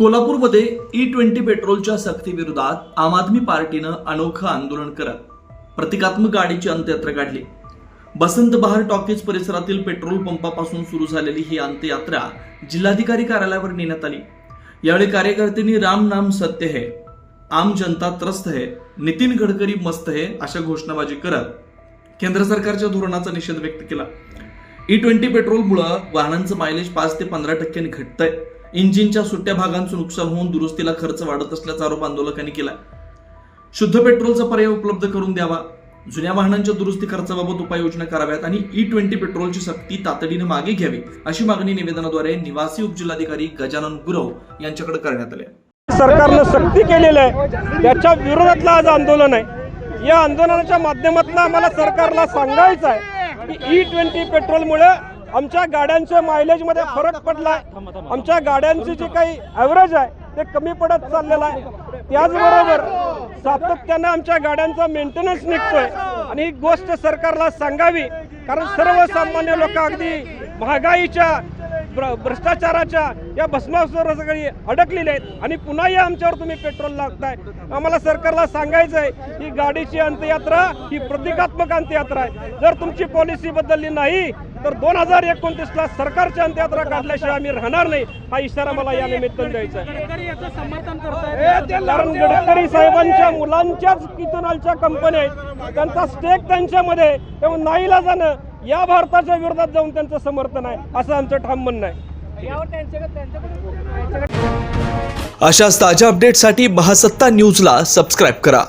कोल्हापूरमध्ये E20 पेट्रोलच्या सक्तीविरोधात आम आदमी पार्टीनं अनोखं आंदोलन करत प्रतिकात्मक गाडीची अंत्ययात्रा काढली। बसंत बहार टॉकीज परिसरातील पेट्रोल पंपापासून सुरू झालेली ही अंत्ययात्रा जिल्हाधिकारी कार्यालयावर नेण्यात आली। यावेळी कार्यकर्त्यांनी राम नाम सत्य है, आम जनता त्रस्त है, नितीन गडकरी मस्त है अशा घोषणाबाजी करत केंद्र सरकारच्या धोरणाचा निषेध व्यक्त केला। E20 पेट्रोलमुळे वाहनांचं मायलेज 5 ते 15% घटतंय। इंजिनच्या सुट्ट्या भागांचं नुकसान होऊन दुरुस्तीला खर्च वाढत असल्याचा आरोप आंदोलकांनी केला। शुद्ध पेट्रोलचा पर्याय उपलब्ध करून द्यावा, जुन्या वाहनांच्या दुरुस्ती खर्चाबाबत उपाययोजना कराव्यात आणि E20 पेट्रोलची सक्ती तातडीने मागे घ्यावी अशी मागणी निवेदनाद्वारे निवासी उपजिल्हाधिकारी गजानन गुरव यांच्याकडे करण्यात आली। सरकारने सक्ती केलेली आहे त्याच्या विरोधातलं आज आंदोलन आहे। या आंदोलनाच्या माध्यमातून आम्हाला सरकारला सांगायचं आहे की E20 पेट्रोलमुळे आमच्या गाड्यांच्या मायलेज मध्ये फरक पडलाय, आमच्या गाड्यांची जी काही ॲव्हरेज आहे ते कमी पडत चाललेलं आहे। त्याचबरोबर सातत्यानं आमच्या गाड्यांचा मेंटेनन्स निघतोय आणि ही गोष्ट सरकारला सांगावी, कारण सर्वसामान्य लोक अगदी महागाईच्या भ्रष्टाचाराच्या या भस्मासुरावर सगळी अडकलेली आहेत आणि पुन्हा या आमच्यावर तुम्ही पेट्रोल लागताय। आम्हाला सरकारला सांगायचं आहे ही गाडीची अंत्ययात्रा ही प्रतिकात्मक अंत्ययात्रा आहे। जर तुमची पॉलिसी बदलली नाही तर 2029 ला सरकारची अंत्ययात्रा काढल्याशिवाय आम्ही राहणार नाही, हा इशारा मला या निमित्तानं द्यायचा आहे। कारण गडकरी साहेबांच्या मुलांच्याच इथेनॉलच्या कंपन्या आहेत, त्यांचा स्टेक त्यांच्यामध्ये, तेव्हा नाईलाजानं या भारताच्या विरोधात जाऊन त्यांचं समर्थन आहे असं आमचं ठाम म्हणणं आहे। अशाच ताज्या अपडेटसाठी महासत्ता न्यूजला सबस्क्राईब करा।